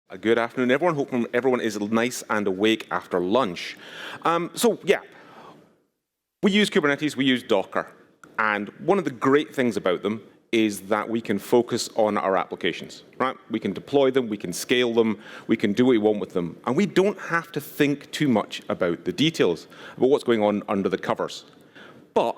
A good afternoon, everyone. Hope everyone is nice and awake after lunch. We use Kubernetes, we use Docker, and one of the great things about them is that we can focus on our applications, right? We can deploy them, we can scale them, we can do what we want with them, and we don't have to think too much about the details, about what's going on under the covers. But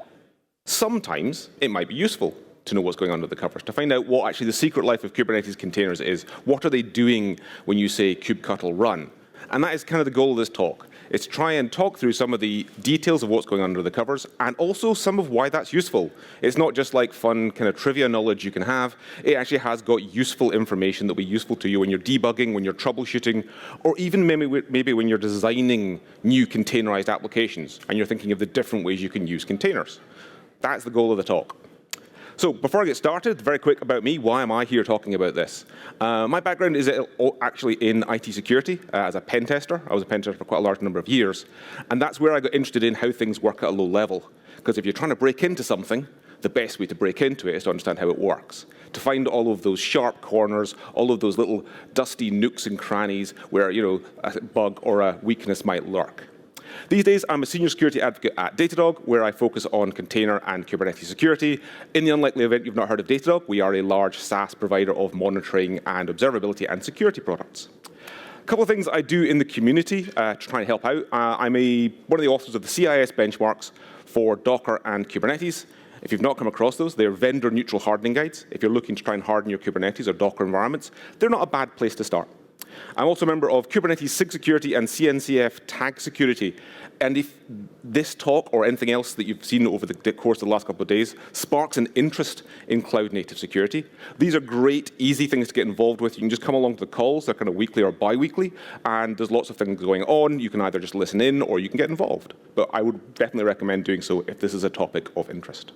sometimes it might be useful to know what's going on under the covers, to find out what actually the secret life of Kubernetes containers is. What are they doing when you say kubectl run? And that is kind of the goal of this talk. It's try and talk through some of the details of what's going on under the covers and also some of why that's useful. It's not just like fun kind of trivia knowledge you can have. It actually has got useful information that will be useful to you when you're debugging, when you're troubleshooting, or even maybe when you're designing new containerized applications and you're thinking of the different ways you can use containers. That's the goal of the talk. So before I get started, very quick about me. Why am I here talking about this? My background is actually in IT security as a pen tester. I was a pen tester for quite a large number of years. And that's where I got interested in how things work at a low level. Because if you're trying to break into something, the best way to break into it is to understand how it works. To find all of those sharp corners, all of those little dusty nooks and crannies where a bug or a weakness might lurk. These days, I'm a senior security advocate at Datadog, where I focus on container and Kubernetes security. In the unlikely event you've not heard of Datadog, we are a large SaaS provider of monitoring and observability and security products. A couple of things I do in the community to try and help out. I'm one of the authors of the CIS benchmarks for Docker and Kubernetes. If you've not come across those, they're vendor-neutral hardening guides. If you're looking to try and harden your Kubernetes or Docker environments, they're not a bad place to start. I'm also a member of Kubernetes SIG Security and CNCF Tag Security. And if this talk or anything else that you've seen over the course of the last couple of days sparks an interest in cloud-native security, these are great, easy things to get involved with. You can just come along to the calls. They're kind of weekly or bi-weekly. And there's lots of things going on. You can either just listen in or you can get involved. But I would definitely recommend doing so if this is a topic of interest.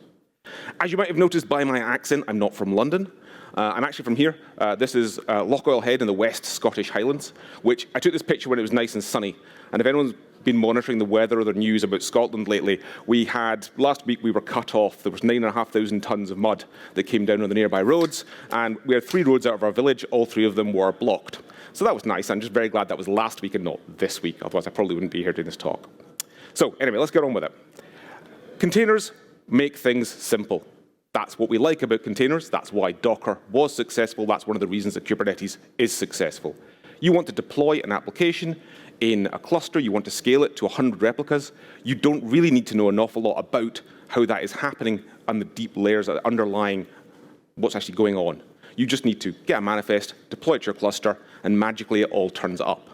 As you might have noticed by my accent, I'm not from London. I'm actually from here. This is Lochoil Head in the West Scottish Highlands, which I took this picture when it was nice and sunny. And if anyone's been monitoring the weather or the news about Scotland lately, last week we were cut off. There was 9,500 tons of mud that came down on the nearby roads. And we had 3 roads out of our village. All 3 of them were blocked. So that was nice. I'm just very glad that was last week and not this week. Otherwise, I probably wouldn't be here doing this talk. So anyway, let's get on with it. Containers make things simple. That's what we like about containers. That's why Docker was successful. That's one of the reasons that Kubernetes is successful. You want to deploy an application in a cluster. You want to scale it to 100 replicas. You don't really need to know an awful lot about how that is happening and the deep layers that underlying what's actually going on. You just need to get a manifest, deploy it to your cluster, and magically it all turns up.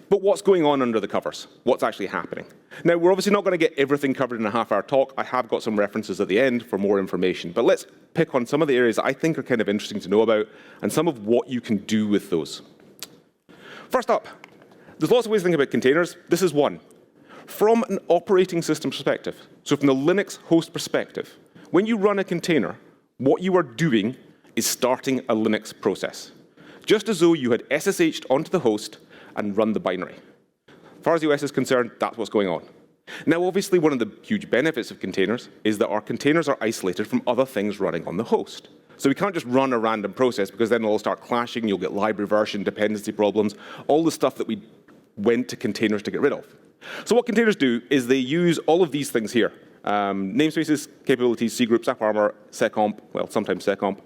But what's going on under the covers? What's actually happening? Now, we're obviously not going to get everything covered in a half-hour talk. I have got some references at the end for more information. But let's pick on some of the areas that I think are kind of interesting to know about and some of what you can do with those. First up, there's lots of ways to think about containers. This is one. From an operating system perspective, so from the Linux host perspective, when you run a container, what you are doing is starting a Linux process. Just as though you had SSH'd onto the host and run the binary. As far as the OS is concerned, that's what's going on. Now, obviously, one of the huge benefits of containers is that our containers are isolated from other things running on the host. So we can't just run a random process because then it'll start clashing, you'll get library version, dependency problems, all the stuff that we went to containers to get rid of. So what containers do is they use all of these things here. Namespaces, capabilities, cgroups, AppArmor, seccomp, well, sometimes seccomp,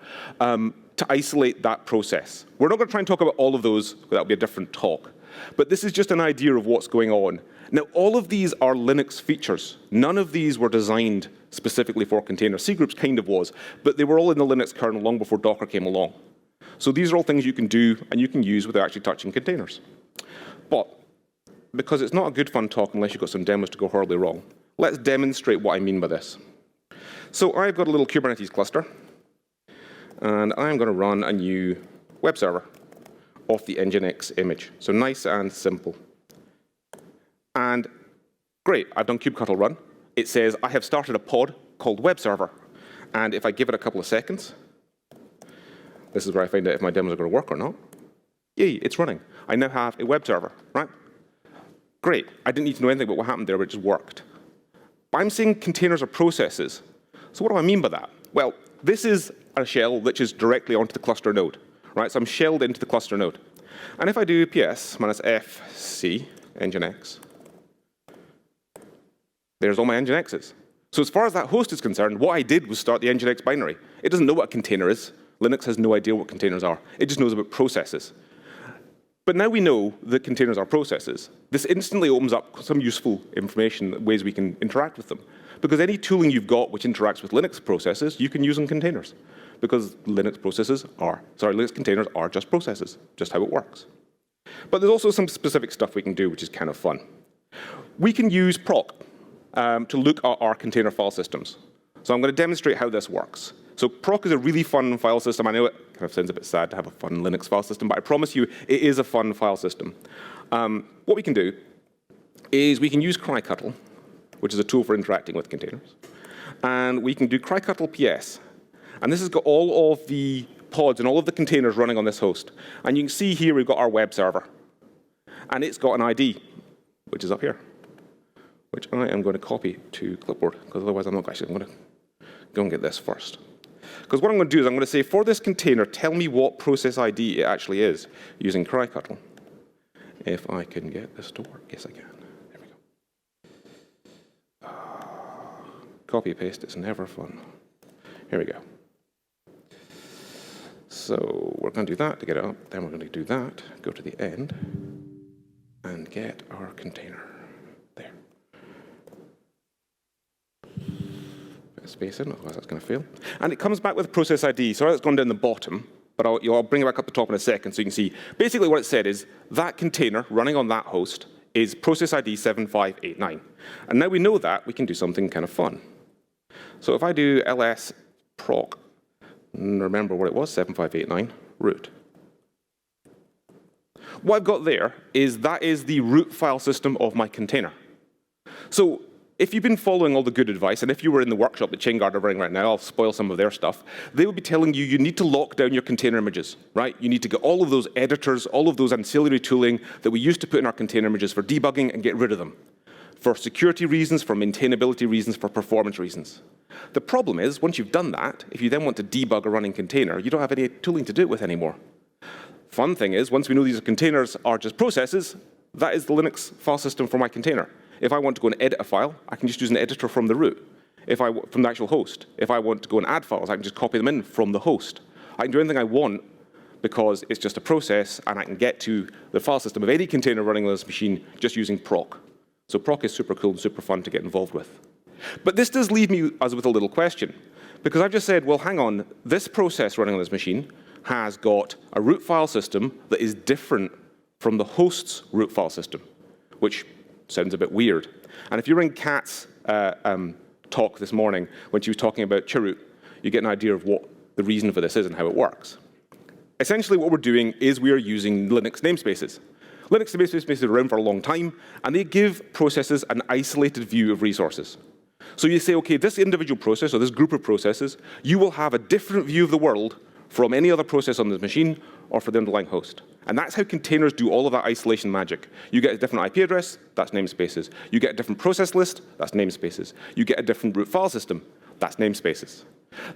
to isolate that process. We're not going to try and talk about all of those, that'll be a different talk. But this is just an idea of what's going on. Now, all of these are Linux features. None of these were designed specifically for containers. Cgroups kind of was, but they were all in the Linux kernel long before Docker came along. So these are all things you can do and you can use without actually touching containers. But because it's not a good fun talk unless you've got some demos to go horribly wrong, let's demonstrate what I mean by this. So I've got a little Kubernetes cluster, and I'm going to run a new web server off the Nginx image. So nice and simple. And great, I've done kubectl run. It says I have started a pod called web server. And if I give it a couple of seconds, this is where I find out if my demos are going to work or not. Yay, it's running. I now have a web server, right? Great, I didn't need to know anything about what happened there, but it just worked. I'm saying containers are processes. So what do I mean by that? Well, this is a shell which is directly onto the cluster node, right? So I'm shelled into the cluster node. And if I do ps -fc nginx, there's all my nginx's. So as far as that host is concerned, what I did was start the nginx binary. It doesn't know what a container is. Linux has no idea what containers are. It just knows about processes. But now we know that containers are processes. This instantly opens up some useful information, ways we can interact with them. Because any tooling you've got which interacts with Linux processes, you can use in containers. Because Linux containers are just processes, just how it works. But there's also some specific stuff we can do, which is kind of fun. We can use proc to look at our container file systems. So I'm going to demonstrate how this works. So proc is a really fun file system. I know it kind of sounds a bit sad to have a fun Linux file system, but I promise you it is a fun file system. What we can do is we can use crycuttle, which is a tool for interacting with containers. And we can do crycuttle ps. And this has got all of the pods and all of the containers running on this host. And you can see here we've got our web server. And it's got an ID, which is up here, which I am going to copy to clipboard, because otherwise I'm not actually going to go and get this first. Because what I'm going to do is I'm going to say, for this container, tell me what process ID it actually is, using crycuttle. If I can get this to work. Yes, I can. There we go. Copy paste is never fun. Here we go. So we're going to do that to get it up. Then we're going to do that, go to the end, and get our container. There. Put a space in, otherwise that's going to fail. And it comes back with process ID. So it's gone down the bottom, but I'll bring it back up the top in a second so you can see. Basically what it said is that container running on that host is process ID 7589. And now we know that, we can do something kind of fun. So if I do ls proc, remember what it was, 7589, root. What I've got there is that is the root file system of my container. So if you've been following all the good advice, and if you were in the workshop that Chainguard are running right now, I'll spoil some of their stuff, they will be telling you you need to lock down your container images, right? You need to get all of those editors, all of those ancillary tooling that we used to put in our container images for debugging and get rid of them. For security reasons, for maintainability reasons, for performance reasons. The problem is, once you've done that, if you then want to debug a running container, you don't have any tooling to do it with anymore. Fun thing is, once we know these containers are just processes, that is the Linux file system for my container. If I want to go and edit a file, I can just use an editor from the root, from the actual host. If I want to go and add files, I can just copy them in from the host. I can do anything I want because it's just a process, and I can get to the file system of any container running on this machine just using proc. So proc is super cool and super fun to get involved with. But this does leave us with a little question, because I've just said, well, hang on, this process running on this machine has got a root file system that is different from the host's root file system, which sounds a bit weird. And if you were in Kat's talk this morning, when she was talking about chroot, you get an idea of what the reason for this is and how it works. Essentially, what we're doing is we are using Linux namespaces. Linux namespaces have been around for a long time, and they give processes an isolated view of resources. So you say, okay, this individual process, or this group of processes, you will have a different view of the world from any other process on this machine or for the underlying host. And that's how containers do all of that isolation magic. You get a different IP address, that's namespaces. You get a different process list, that's namespaces. You get a different root file system, that's namespaces.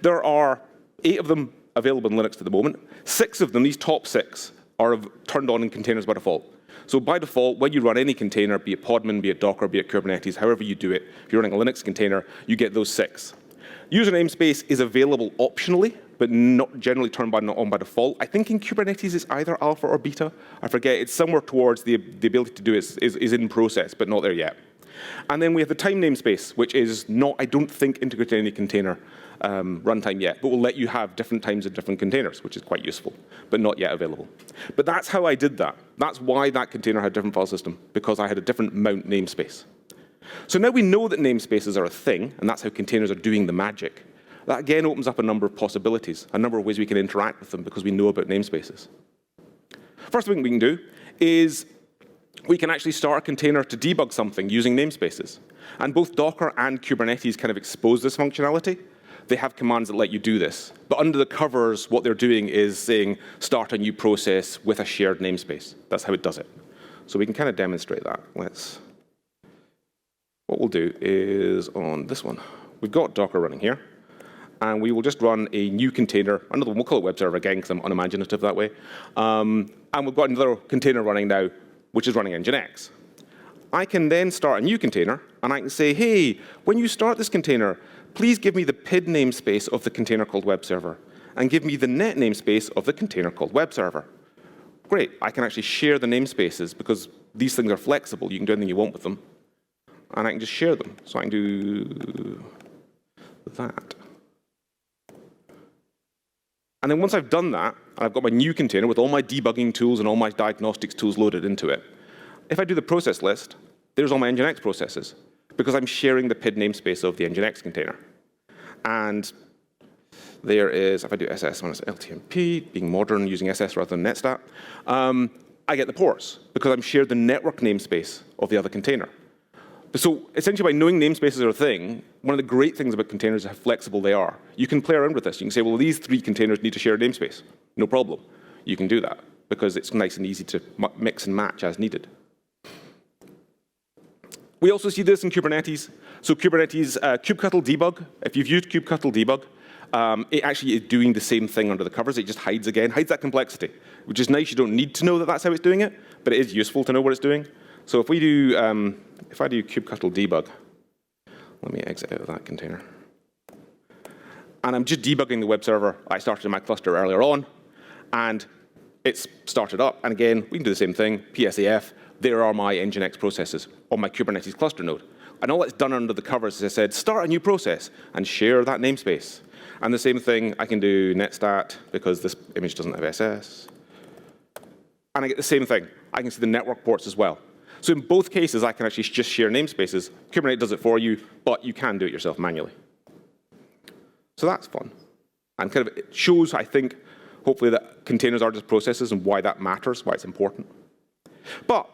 There are 8 of them available in Linux at the moment. 6 of them, these top 6, are turned on in containers by default. So by default, when you run any container, be it Podman, be it Docker, be it Kubernetes, however you do it, if you're running a Linux container, you get those 6. User namespace is available optionally, but not generally turned on by default. I think in Kubernetes it's either alpha or beta. I forget. It's somewhere towards the ability to do it is in process, but not there yet. And then we have the time namespace, which is not, I don't think, integrated in any container runtime yet, but will let you have different times in different containers, which is quite useful, but not yet available. But that's how I did that. That's why that container had a different file system, because I had a different mount namespace. So now we know that namespaces are a thing, and that's how containers are doing the magic. That again opens up a number of possibilities, a number of ways we can interact with them because we know about namespaces. First thing we can do is we can actually start a container to debug something using namespaces. And both Docker and Kubernetes kind of expose this functionality. They have commands that let you do this. But under the covers, what they're doing is saying, start a new process with a shared namespace. That's how it does it. So we can kind of demonstrate that. What we'll do is on this one, we've got Docker running here. and we will just run a new container, another one, we'll call it web server again because I'm unimaginative that way. And we've got another container running now, which is running Nginx. I can then start a new container, and I can say, hey, when you start this container, please give me the PID namespace of the container called web server, and give me the net namespace of the container called web server. Great, I can actually share the namespaces because these things are flexible. You can do anything you want with them. And I can just share them. So I can do that. And then once I've done that, and I've got my new container with all my debugging tools and all my diagnostics tools loaded into it, if I do the process list, there's all my Nginx processes because I'm sharing the PID namespace of the Nginx container. And there is, if I do SS minus LTMP, being modern, using SS rather than netstat, I get the ports because I'm shared the network namespace of the other container. So essentially, by knowing namespaces are a thing, one of the great things about containers is how flexible they are. You can play around with this. You can say, well, these 3 containers need to share a namespace. No problem. You can do that because it's nice and easy to mix and match as needed. We also see this in Kubernetes. So Kubernetes, kubectl debug, if you've used kubectl debug, it actually is doing the same thing under the covers. It just hides again, hides that complexity, which is nice. You don't need to know that that's how it's doing it, but it is useful to know what it's doing. So if we do, if I do kubectl debug, let me exit out of that container. And I'm just debugging the web server I started in my cluster earlier on, and it's started up. And again, we can do the same thing, PSAF. There are my Nginx processes on my Kubernetes cluster node. And all that's done under the covers is I said, start a new process and share that namespace. And the same thing, I can do netstat because this image doesn't have SS. And I get the same thing. I can see the network ports as well. So in both cases, I can actually just share namespaces. Kubernetes does it for you, but you can do it yourself manually. So that's fun. And kind of it shows, I think, hopefully that containers are just processes and why that matters, why it's important. But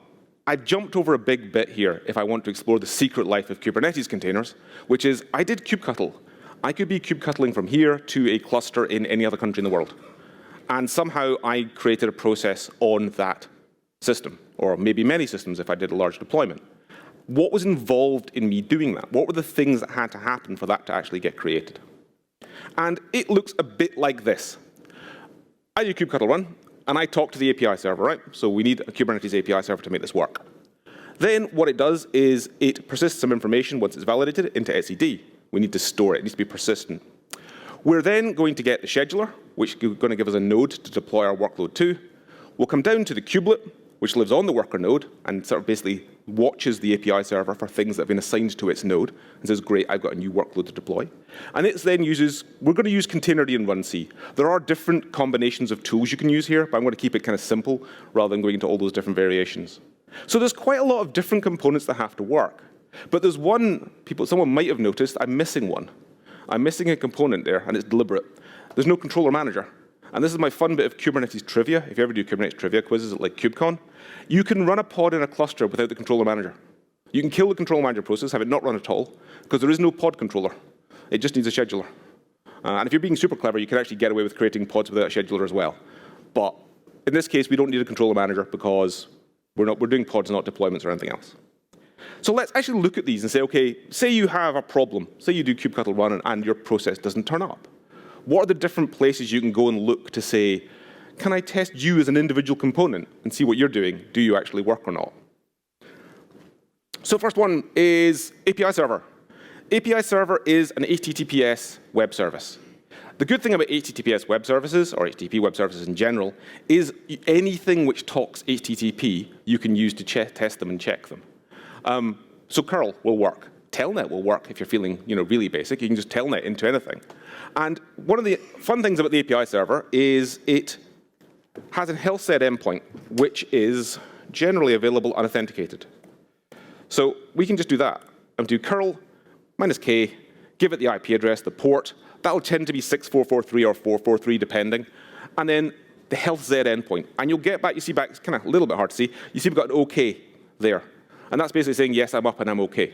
I jumped over a big bit here if I want to explore the secret life of Kubernetes containers, which is I did kubectl. I could be kubectling from here to a cluster in any other country in the world. And somehow I created a process on that system, or maybe many systems if I did a large deployment. What was involved in me doing that? What were the things that had to happen for that to actually get created? And it looks a bit like this. I do kubectl run, and I talk to the API server, right? So we need a Kubernetes API server to make this work. Then what it does is it persists some information once it's validated into etcd. We need to store it. It needs to be persistent. We're then going to get the scheduler, which is going to give us a node to deploy our workload to. We'll come down to the kubelet, which lives on the worker node and sort of basically watches the API server for things that have been assigned to its node and says, great, I've got a new workload to deploy. And it then uses, we're going to use containerd and runc. There are different combinations of tools you can use here, but I'm going to keep it kind of simple rather than going into all those different variations. So there's quite a lot of different components that have to work. But there's one, someone might have noticed, I'm missing one. I'm missing a component there, and it's deliberate. There's no controller manager. And this is my fun bit of Kubernetes trivia. If you ever do Kubernetes trivia quizzes like KubeCon, you can run a pod in a cluster without the controller manager. You can kill the controller manager process, have it not run at all, because there is no pod controller. It just needs a scheduler. And if you're being super clever, you can actually get away with creating pods without a scheduler as well. But in this case, we don't need a controller manager because we're doing pods, not deployments or anything else. So let's actually look at these and say, okay, say you have a problem. Say you do kubectl run and your process doesn't turn up. What are the different places you can go and look to say, can I test you as an individual component and see what you're doing? Do you actually work or not? So first one is API server. API server is an HTTPS web service. The good thing about HTTPS web services, or HTTP web services in general, is anything which talks HTTP, you can use to test them and check them. So curl will work. Telnet will work if you're feeling really basic. You can just telnet into anything. And one of the fun things about the API server is it has a health set endpoint, which is generally available unauthenticated. So we can just do that and do curl -k, give it the IP address, the port. That'll tend to be 6443 or 443 depending. And then the health Z endpoint. And you'll get back, you see back, it's kind of a little bit hard to see. You see we've got an OK there. And that's basically saying, yes, I'm up and I'm OK.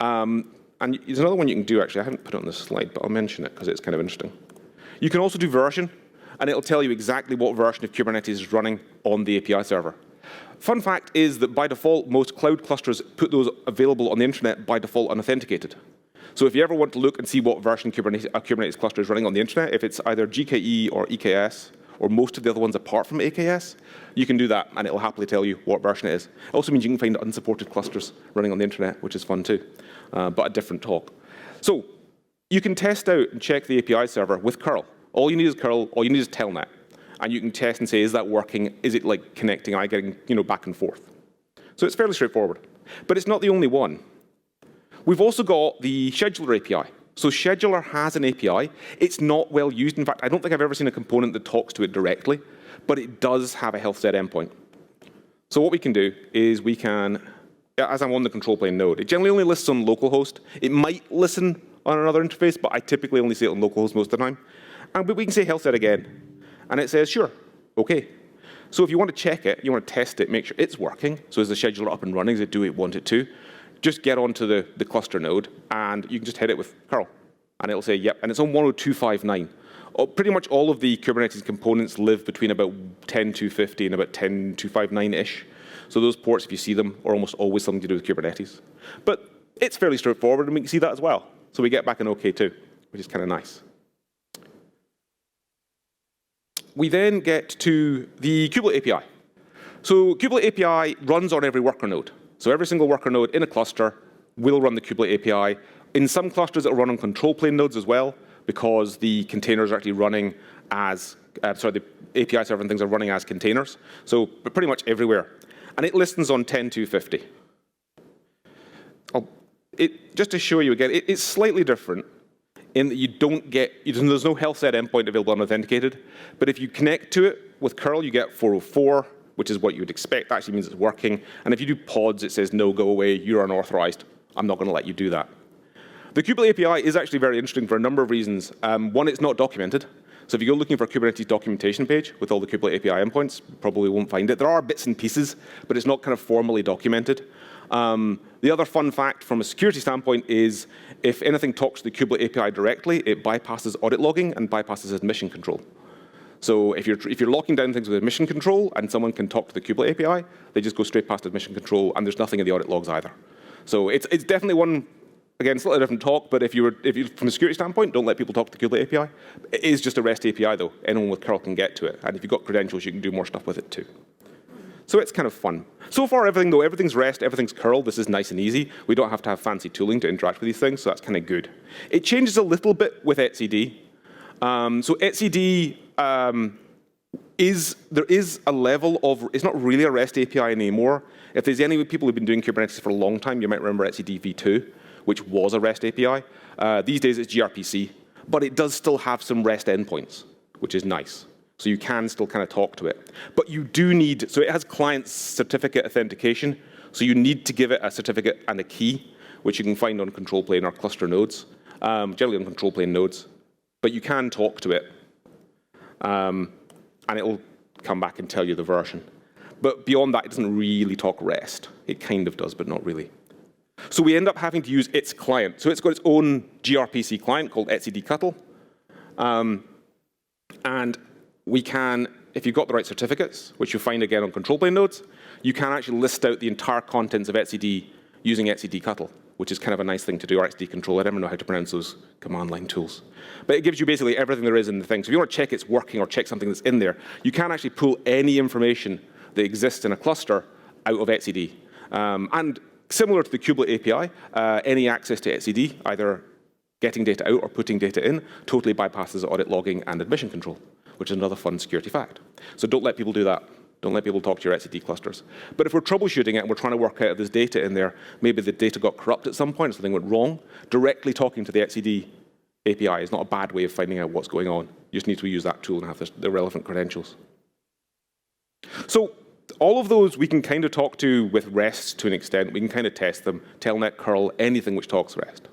And there's another one you can do, actually. I haven't put it on this slide, but I'll mention it because it's kind of interesting. You can also do version, and it'll tell you exactly what version of Kubernetes is running on the API server. Fun fact is that by default, most cloud clusters put those available on the internet by default unauthenticated. So if you ever want to look and see what version Kubernetes cluster is running on the internet, if it's either GKE or EKS, or most of the other ones apart from AKS, you can do that, and it'll happily tell you what version it is. It also means you can find unsupported clusters running on the internet, which is fun too, but a different talk. So you can test out and check the API server with curl. All you need is curl, all you need is telnet. And you can test and say, is that working? Is it like connecting? Am I getting back and forth? So it's fairly straightforward. But it's not the only one. We've also got the scheduler API. So scheduler has an API. It's not well used. In fact, I don't think I've ever seen a component that talks to it directly, but it does have a health set endpoint. So what we can do is we can, as I'm on the control plane node, it generally only lists on localhost. It might listen on another interface, but I typically only see it on localhost most of the time. But we can say health set again. And it says, sure, OK. So if you want to check it, you want to test it, make sure it's working. So is the scheduler up and running? Does it do what you want it to? Just get onto the cluster node, and you can just hit it with curl. And it'll say, yep. And it's on 102.5.9. Pretty much all of the Kubernetes components live between about 10.250 and about 10.259-ish. So those ports, if you see them, are almost always something to do with Kubernetes. But it's fairly straightforward, and we can see that as well. So we get back an OK too, which is kind of nice. We then get to the kubelet API. So kubelet API runs on every worker node. So every single worker node in a cluster will run the kubelet API. In some clusters, it'll run on control plane nodes as well, because the containers are actually running as, the API server and things are running as containers. So pretty much everywhere. And it listens on 10.250. Just to show you again, it's slightly different in that you don't get, there's no health set endpoint available unauthenticated. But if you connect to it with curl, you get 404, which is what you would expect. That actually means it's working. And if you do pods, it says, no, go away, you're unauthorized. I'm not going to let you do that. The kubelet API is actually very interesting for a number of reasons. One, it's not documented. So if you go looking for a Kubernetes documentation page with all the kubelet API endpoints, you probably won't find it. There are bits and pieces, but it's not kind of formally documented. The other fun fact from a security standpoint is if anything talks to the kubelet API directly, it bypasses audit logging and bypasses admission control. So if you're locking down things with admission control and someone can talk to the kubelet API, they just go straight past admission control, and there's nothing in the audit logs either. So it's definitely one, again, slightly different talk, but if you from a security standpoint, don't let people talk to the kubelet API. It is just a REST API though. Anyone with curl can get to it, and if you've got credentials, you can do more stuff with it too. So it's kind of fun. So far, everything's REST, everything's curl. This is nice and easy. We don't have to have fancy tooling to interact with these things, so that's kind of good. It changes a little bit with etcd. So etcd, there is a level of, it's not really a REST API anymore. If there's any people who've been doing Kubernetes for a long time, you might remember etcd v2, which was a REST API. These days it's gRPC, but it does still have some REST endpoints, which is nice. So you can still kind of talk to it. But you do need, so it has client certificate authentication, so you need to give it a certificate and a key, which you can find on control plane or cluster nodes, generally on control plane nodes. But you can talk to it, and it'll come back and tell you the version. But beyond that, it doesn't really talk REST. It kind of does, but not really. So we end up having to use its client. So it's got its own gRPC client called etcd-cuttle. And we can, if you've got the right certificates, which you'll find again on control plane nodes, you can actually list out the entire contents of etcd using etcd-cuttle, which is kind of a nice thing to do, or etcd control. I never know how to pronounce those command line tools. But it gives you basically everything there is in the thing. So if you want to check it's working or check something that's in there, you can actually pull any information that exists in a cluster out of etcd. And similar to the kubelet API, any access to etcd, either getting data out or putting data in, totally bypasses audit logging and admission control, which is another fun security fact. So don't let people do that. Don't let people talk to your etcd clusters. But if we're troubleshooting it and we're trying to work out if there's data in there, maybe the data got corrupt at some point, something went wrong, directly talking to the etcd API is not a bad way of finding out what's going on. You just need to use that tool and have the relevant credentials. So all of those we can kind of talk to with REST to an extent. We can kind of test them, telnet, curl, anything which talks REST.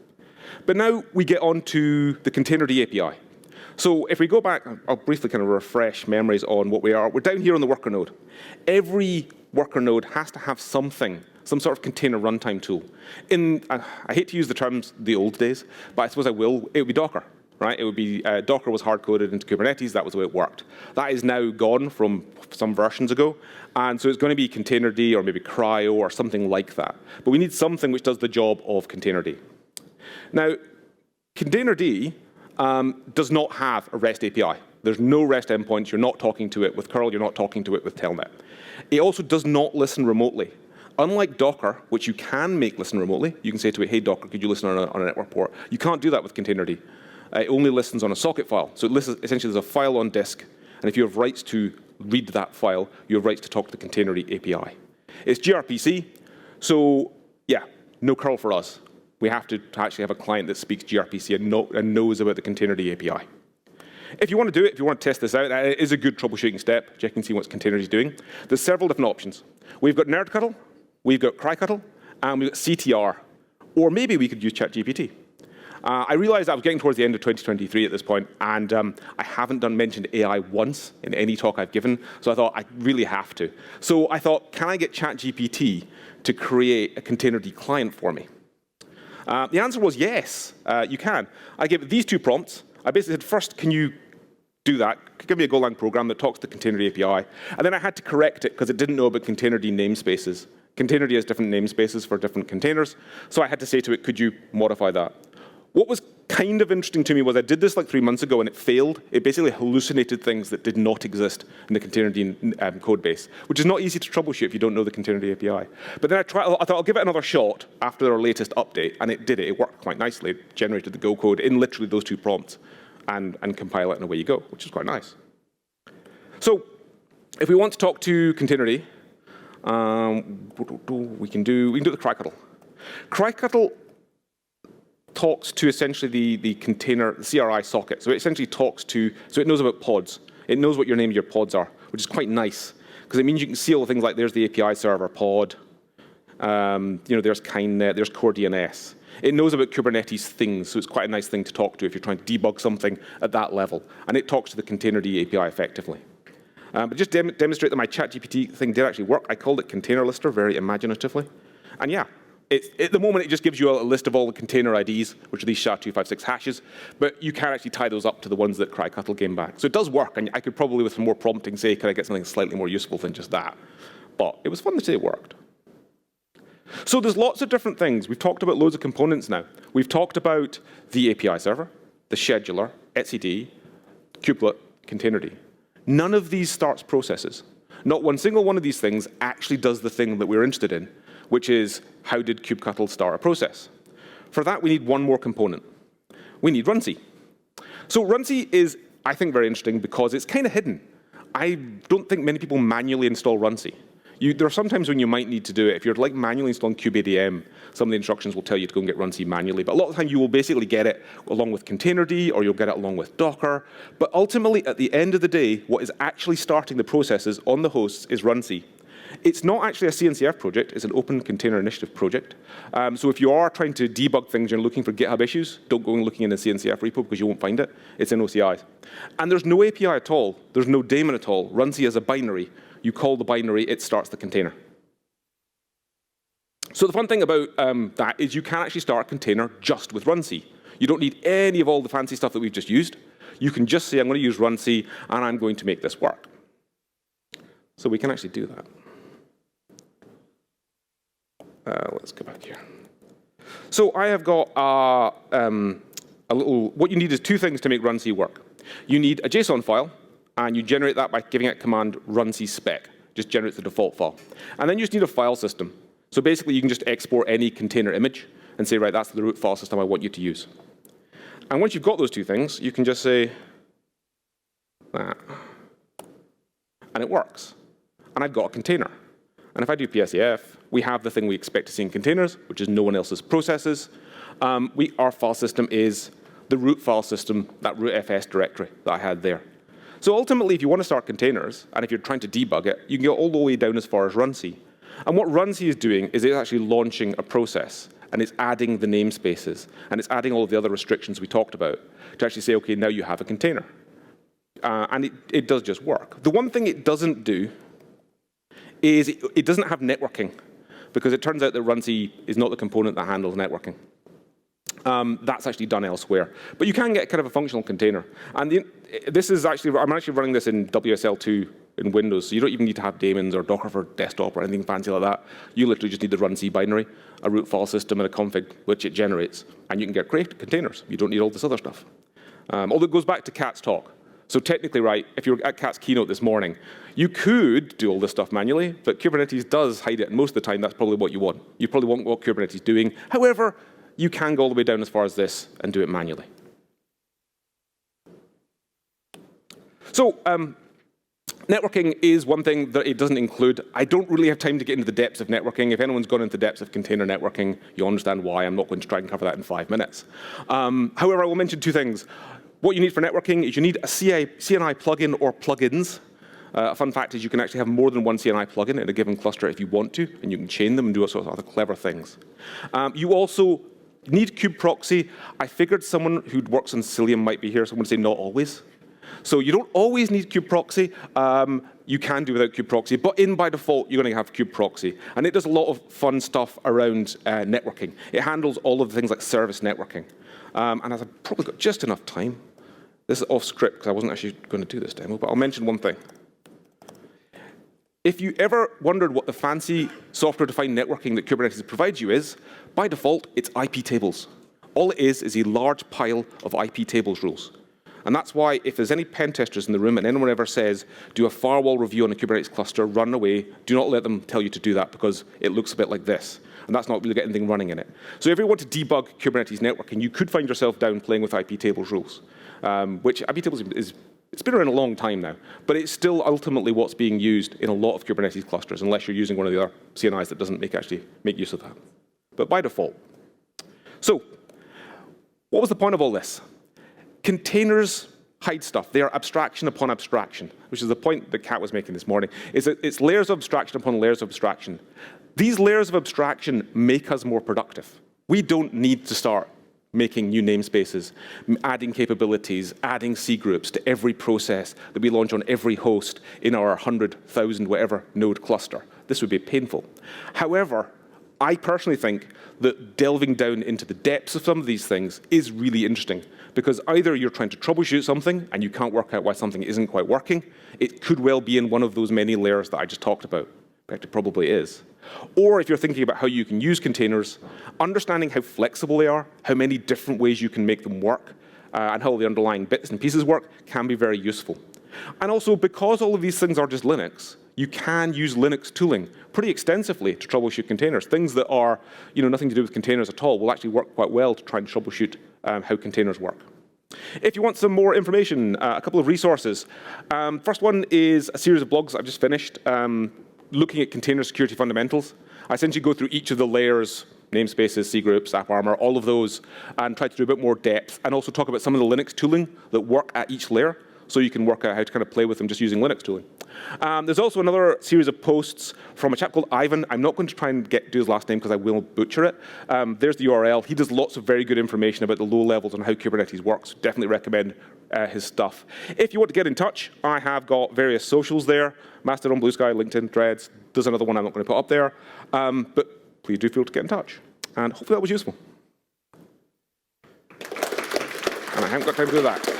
But now we get on to the containerd API. So if we go back, I'll briefly kind of refresh memories on what we are. We're down here on the worker node. Every worker node has to have something, some sort of container runtime tool. I hate to use the terms the old days, but I suppose I will. It would be Docker, right? It would be Docker was hard-coded into Kubernetes. That was the way it worked. That is now gone from some versions ago. And so it's going to be containerd or maybe cryo or something like that. But we need something which does the job of containerd. Now, Containerd does not have a REST API. There's no REST endpoints. You're not talking to it with curl. You're not talking to it with telnet. It also does not listen remotely. Unlike Docker, which you can make listen remotely, you can say to it, hey, Docker, could you listen on a network port? You can't do that with Containerd. It only listens on a socket file. So it listens, essentially, there's a file on disk. And if you have rights to read that file, you have rights to talk to the Containerd API. It's gRPC. So yeah, no curl for us. We have to actually have a client that speaks gRPC and knows about the Containerd API. If you want to do it, if you want to test this out, it is a good troubleshooting step. Check and see what Containerd is doing. There's several different options. We've got nerdctl, we've got cryctl, and we've got CTR. Or maybe we could use ChatGPT. I realized I was getting towards the end of 2023 at this point, and I haven't mentioned AI once in any talk I've given, so I thought I really have to. So I thought, can I get ChatGPT to create a Containerd client for me? The answer was yes, you can. I gave it these two prompts. I basically said, first, can you do that? Give me a Golang program that talks to the Containerd API. And then I had to correct it because it didn't know about Containerd namespaces. Containerd has different namespaces for different containers. So I had to say to it, could you modify that? What was kind of interesting to me was I did this like 3 months ago and it failed. It basically hallucinated things that did not exist in the Containerd code base, which is not easy to troubleshoot if you don't know the Containerd API. But then I thought I'll give it another shot after our latest update, and it did it. It worked quite nicely. It generated the Go code in literally those two prompts and compile it and away you go, which is quite nice. So if we want to talk to Containerd, we can do the cryctl. Cryctl talks to essentially the container, the CRI socket. So it essentially talks to, so it knows about pods. It knows what your name of your pods are, which is quite nice, because it means you can see all the things like there's the API server pod, there's KindNet, there's core DNS. It knows about Kubernetes things, so it's quite a nice thing to talk to if you're trying to debug something at that level. And it talks to the Containerd API effectively. But just demonstrate that my ChatGPT thing did actually work. I called it container lister very imaginatively. And yeah, at the moment, it just gives you a list of all the container IDs, which are these SHA-256 hashes, but you can actually tie those up to the ones that cryctl came back. So it does work, and I could probably, with some more prompting, say, can I get something slightly more useful than just that? But it was fun to say it worked. So there's lots of different things. We've talked about loads of components now. We've talked about the API server, the scheduler, etcd, kubelet, Containerd. None of these starts processes. Not one single one of these things actually does the thing that we're interested in, which is how did kubectl start a process? For that, we need one more component. We need runc. So runc is, I think, very interesting because it's kind of hidden. I don't think many people manually install runc. There are some times when you might need to do it. If you're like manually installing kubeadm, some of the instructions will tell you to go and get runc manually. But a lot of the time, you will basically get it along with Containerd, or you'll get it along with Docker. But ultimately, at the end of the day, what is actually starting the processes on the hosts is runc. It's not actually a CNCF project. It's an open container initiative project. So if you are trying to debug things and looking for GitHub issues, don't go and looking in the CNCF repo because you won't find it. It's in OCIs. And there's no API at all. There's no daemon at all. Runc is a binary. You call the binary, it starts the container. So the fun thing about that is you can actually start a container just with runc. You don't need any of all the fancy stuff that we've just used. You can just say, I'm going to use runc, and I'm going to make this work. So we can actually do that. Let's go back here. So I have got a little, what you need is two things to make runc work. You need a JSON file, and you generate that by giving it command runc spec. Just generates the default file. And then you just need a file system. So basically, you can just export any container image and say, right, that's the root file system I want you to use. And once you've got those two things, you can just say that. And it works. And I've got a container. And if I do PSEF, we have the thing we expect to see in containers, which is no one else's processes. Our file system is the root file system, that rootfs directory that I had there. So ultimately, if you want to start containers, and if you're trying to debug it, you can go all the way down as far as runc. And what runc is doing is it's actually launching a process, and it's adding the namespaces, and it's adding all of the other restrictions we talked about to actually say, OK, now you have a container. And it does just work. The one thing it doesn't do is it doesn't have networking, because it turns out that runc is not the component that handles networking. That's actually done elsewhere. But you can get kind of a functional container. And this is actually, I'm actually running this in WSL2 in Windows, so you don't even need to have daemons or Docker for desktop or anything fancy like that. You literally just need to run C binary, a root file system, and a config, which it generates. And you can get great containers. You don't need all this other stuff. Although it goes back to Kat's talk. So technically, right, if you were at Kat's keynote this morning, you could do all this stuff manually, but Kubernetes does hide it, and most of the time, that's probably what you want. You probably want what Kubernetes is doing. However, you can go all the way down as far as this and do it manually. So networking is one thing that it doesn't include. I don't really have time to get into the depths of networking. If anyone's gone into the depths of container networking, you'll understand why. I'm not going to try and cover that in 5 minutes. However, I will mention 2 things. What you need for networking is you need a CNI plugin or plugins. A fun fact is you can actually have more than one CNI plugin in a given cluster if you want to, and you can chain them and do all sorts of other clever things. You also need kubeproxy. I figured someone who works on Cilium might be here, so I'm going to say not always. So you don't always need kubeproxy. You can do without kubeproxy, but by default, you're going to have kubeproxy. And it does a lot of fun stuff around networking. It handles all of the things like service networking. And I've probably got just enough time. This is off script because I wasn't actually going to do this demo, but I'll mention one thing. If you ever wondered what the fancy software-defined networking that Kubernetes provides you is, by default, it's IP tables. All it is a large pile of IP tables rules. And that's why if there's any pen testers in the room and anyone ever says, do a firewall review on a Kubernetes cluster, run away. Do not let them tell you to do that because it looks a bit like this. And that's not really got anything running in it. So if you want to debug Kubernetes networking, you could find yourself down playing with IP tables rules, which IP tables it's been around a long time now, but it's still ultimately what's being used in a lot of Kubernetes clusters, unless you're using one of the other CNIs that doesn't actually make use of that. But by default. So what was the point of all this? Containers hide stuff. They are abstraction upon abstraction, which is the point that Kat was making this morning, is that it's layers of abstraction upon layers of abstraction. These layers of abstraction make us more productive. We don't need to start making new namespaces, adding capabilities, adding C groups to every process that we launch on every host in our 100,000 whatever node cluster. This would be painful. However, I personally think that delving down into the depths of some of these things is really interesting, because either you're trying to troubleshoot something and you can't work out why something isn't quite working. It could well be in one of those many layers that I just talked about. In fact, it probably is. Or if you're thinking about how you can use containers, understanding how flexible they are, how many different ways you can make them work, and how the underlying bits and pieces work can be very useful. And also, because all of these things are just Linux, you can use Linux tooling pretty extensively to troubleshoot containers. Things that are nothing to do with containers at all will actually work quite well to try and troubleshoot how containers work. If you want some more information, a couple of resources. First one is a series of blogs I've just finished looking at container security fundamentals. I essentially go through each of the layers, namespaces, C groups, AppArmor, all of those, and try to do a bit more depth, and also talk about some of the Linux tooling that work at each layer, so you can work out how to kind of play with them just using Linux tooling. There's also another series of posts from a chap called Ivan. I'm not going to try and do his last name because I will butcher it. There's the URL. He does lots of very good information about the low levels on how Kubernetes works. Definitely recommend his stuff. If you want to get in touch, I have got various socials there. Mastodon, Blue Sky, LinkedIn, Threads. There's another one I'm not going to put up there. But please do feel to get in touch. And hopefully that was useful. And I haven't got time to do that.